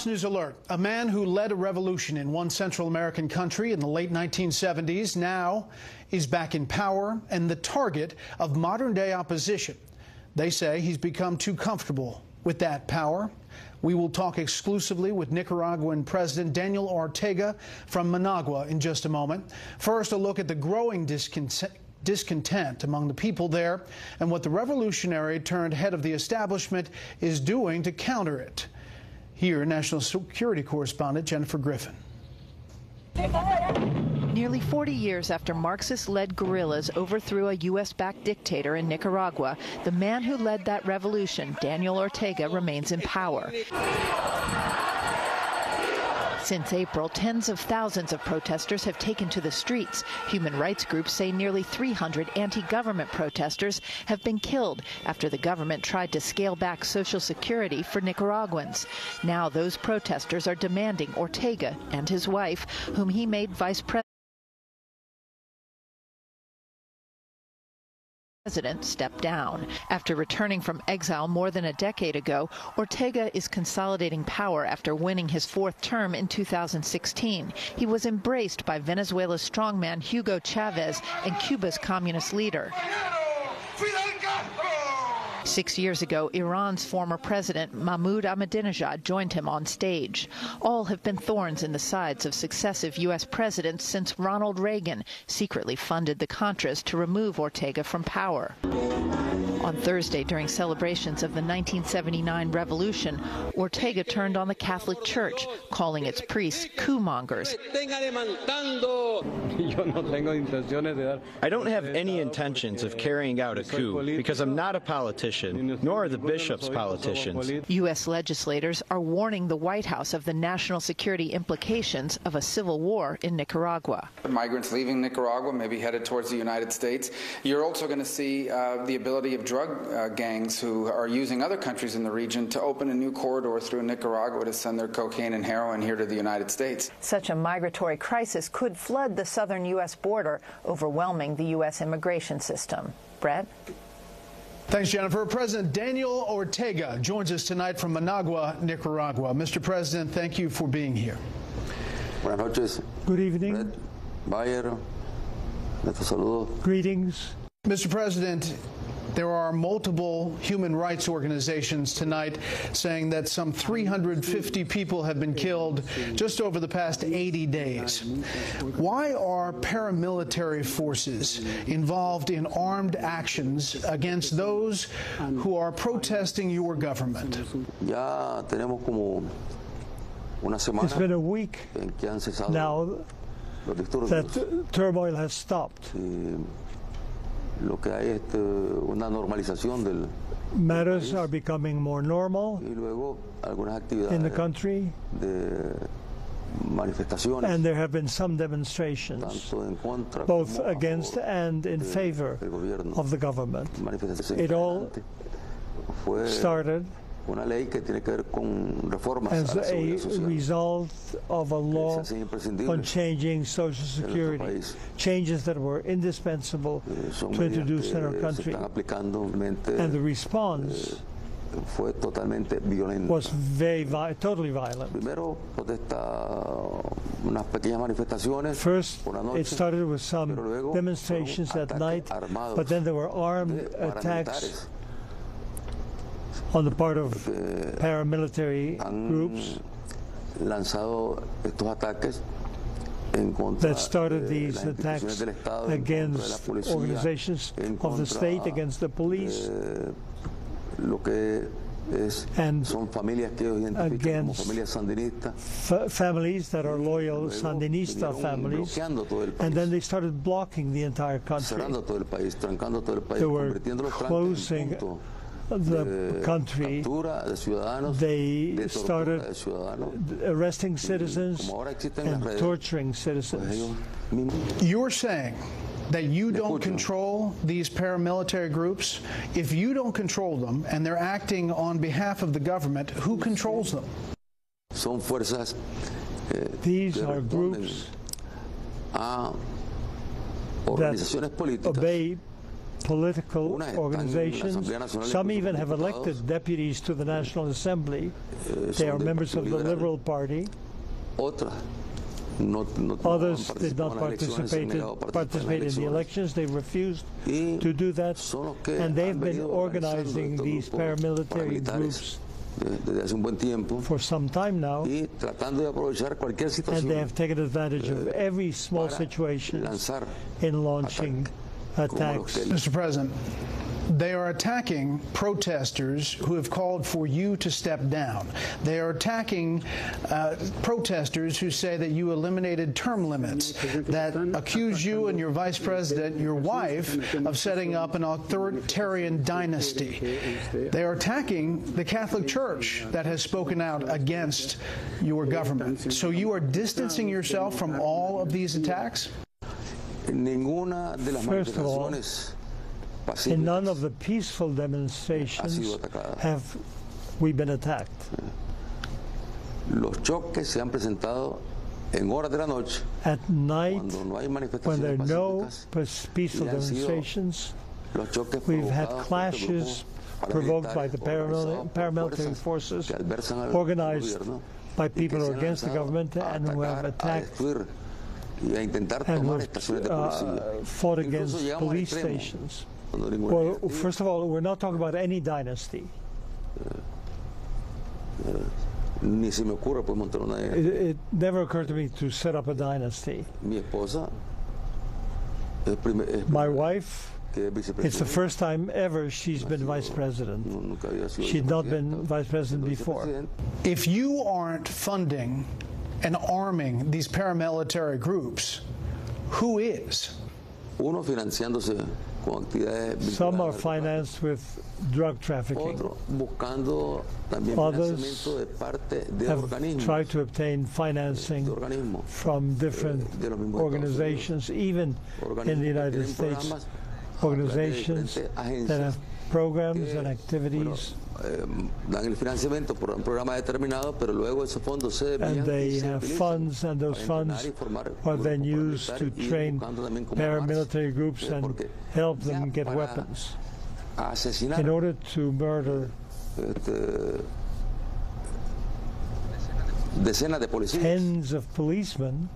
News alert. A man who led a revolution in one Central American country in the late 1970s now is back in power and the target of modern-day opposition. They say he's become too comfortable with that power. We will talk exclusively with Nicaraguan President Daniel Ortega from Managua in just a moment. First, a look at the growing discontent among the people there and what the revolutionary turned head of the establishment is doing to counter it. Here, national security correspondent Jennifer Griffin. Nearly 40 years after Marxist-led guerrillas overthrew a U.S.-backed dictator in Nicaragua, the man who led that revolution, Daniel Ortega, remains in power. Since April, tens of thousands of protesters have taken to the streets. Human rights groups say nearly 300 anti-government protesters have been killed after the government tried to scale back Social Security for Nicaraguans. Now those protesters are demanding Ortega and his wife, whom he made vice president, step down. After returning from exile more than a decade ago, Ortega is consolidating power after winning his fourth term in 2016. He was embraced by Venezuela's strongman Hugo Chavez and Cuba's communist leader. 6 years ago, Iran's former president, Mahmoud Ahmadinejad, joined him on stage. All have been thorns in the sides of successive U.S. presidents since Ronald Reagan secretly funded the Contras to remove Ortega from power. On Thursday, during celebrations of the 1979 revolution, Ortega turned on the Catholic Church, calling its priests coup-mongers. I don't have any intentions of carrying out a coup because I'm not a politician, nor are the bishops politicians. U.S. legislators are warning the White House of the national security implications of a civil war in Nicaragua. Migrants leaving Nicaragua may be headed towards the United States. You're also going to see the ability of drug gangs who are using other countries in the region to open a new corridor through Nicaragua to send their cocaine and heroin here to the United States. Such a migratory crisis could flood the southern U.S. border, overwhelming the U.S. immigration system. Bret? Thanks, Jennifer. President Daniel Ortega joins us tonight from Managua, Nicaragua. Mr. President, thank you for being here. Buenas noches. Good evening. Bret, Baier, greetings. Mr. President, there are multiple human rights organizations tonight saying that some 350 people have been killed just over the past 80 days. Why are paramilitary forces involved in armed actions against those who are protesting your government? It's been a week now that turmoil has stopped. Matters are becoming more normal in the country, and there have been some demonstrations, both against and in favor of the government. It all started as a result of a law on changing Social Security, changes that were indispensable to introduce in our country, and the response was totally violent. First, it started with some demonstrations at night, but then there were armed attacks on the part of paramilitary groups that started these attacks against organizations of the state, against the police, and against families that are loyal Sandinista families, and then they started blocking the entire country. They were closing the country. They started arresting citizens and torturing citizens. You're saying that you don't control these paramilitary groups? If you don't control them and they're acting on behalf of the government, who controls them? These are groups that obey political organizations. Some even have elected deputies to the National Assembly. They are members of the Liberal Party. Others did not participate in the elections. They refused to do that, and they've been organizing these paramilitary groups for some time now, and they have taken advantage of every small situation in launching attacks. Mr. President, they are attacking protesters who have called for you to step down. They are attacking protesters who say that you eliminated term limits, that accuse you and your vice president, your wife, of setting up an authoritarian dynasty. They are attacking the Catholic Church that has spoken out against your government. So you are distancing yourself from all of these attacks? First of all, in none of the peaceful demonstrations have we been attacked. At night, when there are no peaceful demonstrations, we've had clashes provoked by the paramilitary forces, organized by people who are against the government and who have attacked and who have fought against police stations. Well, first of all, we're not talking about any dynasty. It never occurred to me to set up a dynasty. My wife, it's the first time ever she's been vice president. She'd not been vice president before. If you aren't funding and arming these paramilitary groups, who is? Some are financed with drug trafficking. Others have tried to obtain financing from different organizations, even in the United States, organizations that have programs and activities, and they have funds, and those funds are then used to train paramilitary groups and help them get weapons. In order to murder tens of policemen,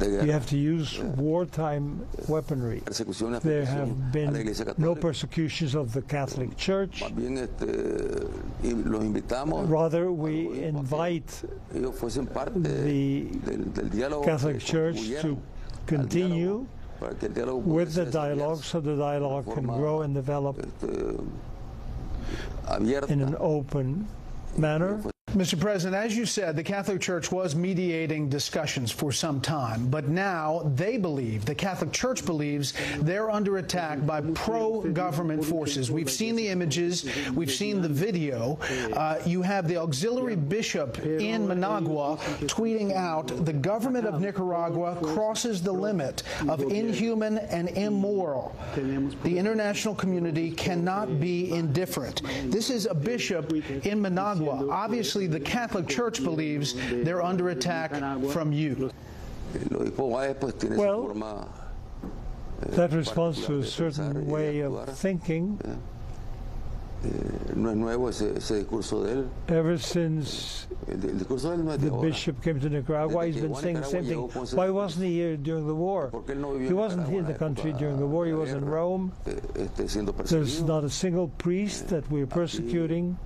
you have to use wartime weaponry. There have been no persecutions of the Catholic Church. Rather, we invite the Catholic Church to continue with the dialogue so the dialogue can grow and develop in an open manner. Mr. President, as you said, the Catholic Church was mediating discussions for some time, but now they believe, the Catholic Church believes, they're under attack by pro-government forces. We've seen the images, we've seen the video. You have the auxiliary bishop in Managua tweeting out, the government of Nicaragua crosses the limit of inhuman and immoral. The international community cannot be indifferent. This is a bishop in Managua. Obviously, the Catholic Church believes they're under attack from you. Well, that responds to a certain way of thinking. Ever since the bishop came to Nicaragua, he's been saying the same thing. Why wasn't he here during the war? He wasn't in the country during the war. He was in Rome. There's not a single priest that we're persecuting.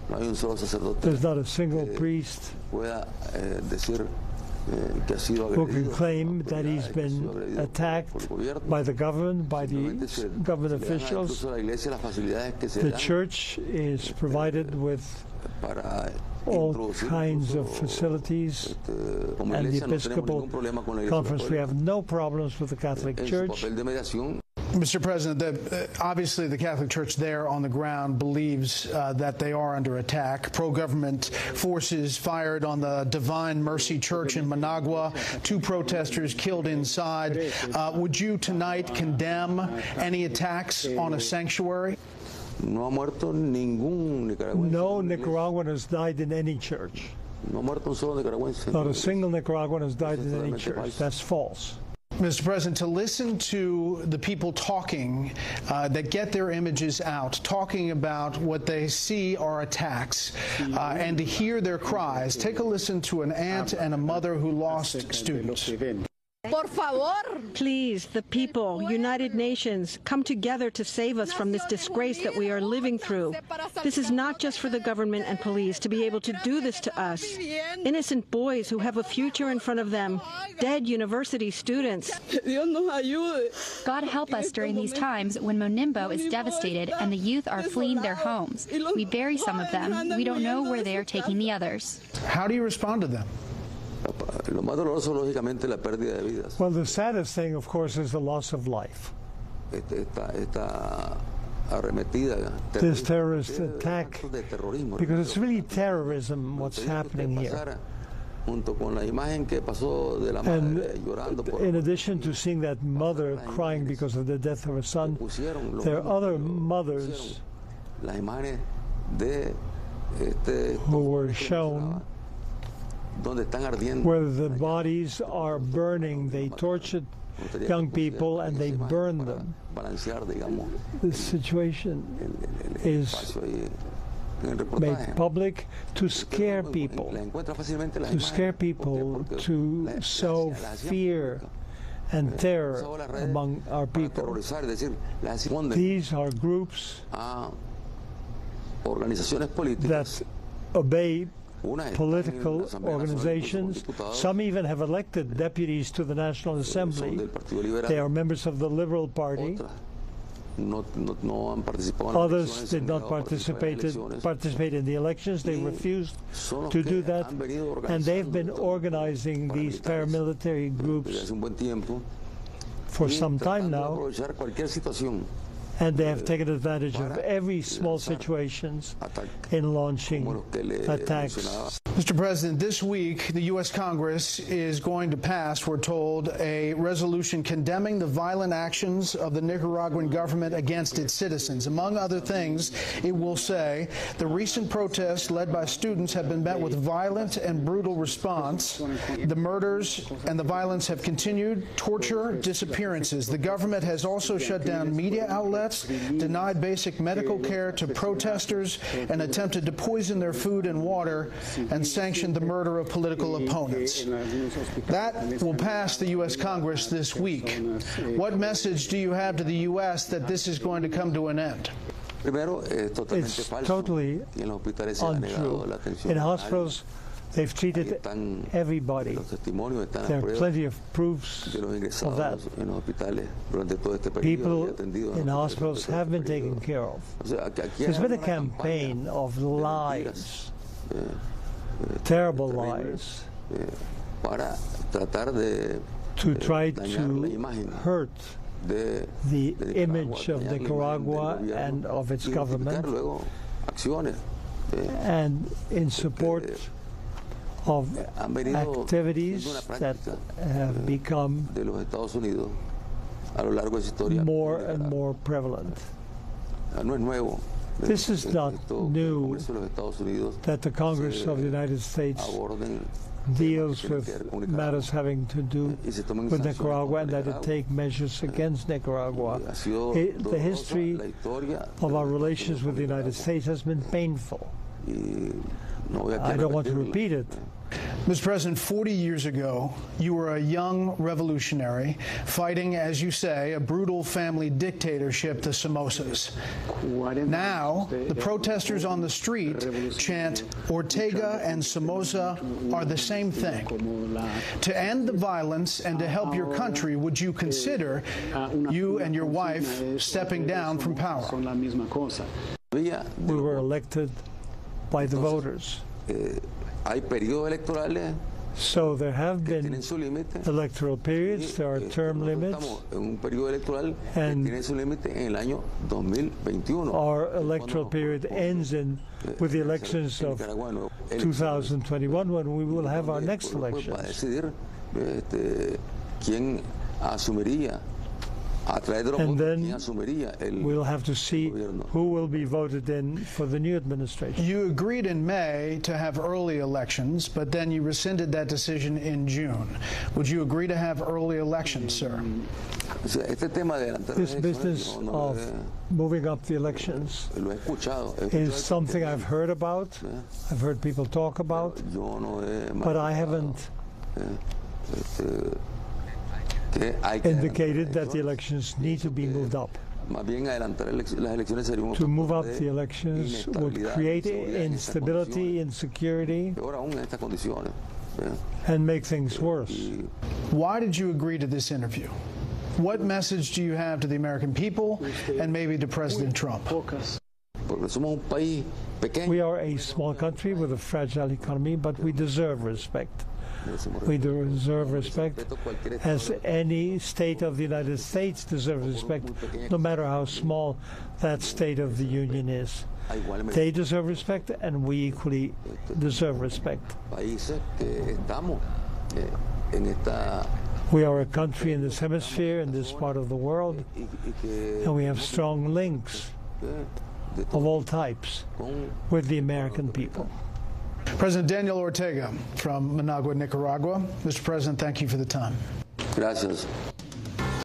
There's not a single priest who can claim that he's been attacked by the government, by the government officials. The church is provided with all kinds of facilities, and the Episcopal Conference, we have no problems with the Catholic Church. Mr. President, obviously the Catholic Church there on the ground believes that they are under attack. Pro-government forces fired on the Divine Mercy Church in Managua. 2 protesters killed inside. Would you tonight condemn any attacks on a sanctuary? No Nicaraguan has died in any church. Not a single Nicaraguan has died in any church. That's false. Mr. President, to listen to the people talking that get their images out, talking about what they see are attacks, and to hear their cries, take a listen to an aunt and a mother who lost students. Por favor. Please, the people, United Nations, come together to save us from this disgrace that we are living through. This is not just for the government and police to be able to do this to us. Innocent boys who have a future in front of them, dead university students. God help us during these times when Monimbo is devastated and the youth are fleeing their homes. We bury some of them. We don't know where they are taking the others. How do you respond to them? Well, the saddest thing, of course, is the loss of life. This terrorist attack, because it's really terrorism what's happening here. And in addition to seeing that mother crying because of the death of her son, there are other mothers who were shown where the bodies are burning. They tortured young people and they burned them. This situation is made public to scare people, to sow fear and terror among our people. These are groups that obey political organizations. Some even have elected deputies to the National Assembly. They are members of the Liberal Party. Others did not participate in the elections. They refused to do that, and they've been organizing these paramilitary groups for some time now, and they have taken advantage of every small situation in launching attacks. Mr. President, this week the U.S. Congress is going to pass, we're told, a resolution condemning the violent actions of the Nicaraguan government against its citizens. Among other things, it will say the recent protests led by students have been met with violent and brutal response. The murders and the violence have continued, torture, disappearances. The government has also shut down media outlets, denied basic medical care to protesters, and attempted to poison their food and water, and sanctioned the murder of political opponents. That will pass the U.S. Congress this week. What message do you have to the U.S. that this is going to come to an end? It's totally untrue. In hospitals, they've treated everybody. There are plenty of proofs of that. People in hospitals have been taken care of. There's been a campaign of lies, terrible lies, to try to hurt the image of Nicaragua and of its government, and in support of activities that have become more and more prevalent. This is not new that the Congress of the United States deals with matters having to do with Nicaragua and that it take measures against Nicaragua. The history of our relations with the United States has been painful. I don't want to repeat it. Mr. President, 40 years ago, you were a young revolutionary fighting, as you say, a brutal family dictatorship, the Somozas. Now, the protesters on the street chant, Ortega and Somoza are the same thing. To end the violence and to help your country, would you consider you and your wife stepping down from power? We were elected by the voters. So there have been electoral periods, there are term limits, and our electoral period ends with the elections of 2021, when we will have our next elections. And then we'll have to see who will be voted in for the new administration. You agreed in May to have early elections, but then you rescinded that decision in June. Would you agree to have early elections, sir? This business of moving up the elections is something I've heard about, I've heard people talk about, but I haven't indicated that the elections need to be moved up. To move up the elections would create instability, insecurity, and make things worse. Why did you agree to this interview? What message do you have to the American people and maybe to President Trump? We are a small country with a fragile economy, but we deserve respect. We deserve respect as any state of the United States deserves respect, no matter how small that state of the Union is. They deserve respect, and we equally deserve respect. We are a country in this hemisphere, in this part of the world, and we have strong links of all types with the American people. President Daniel Ortega from Managua, Nicaragua. Mr. President, thank you for the time. Gracias.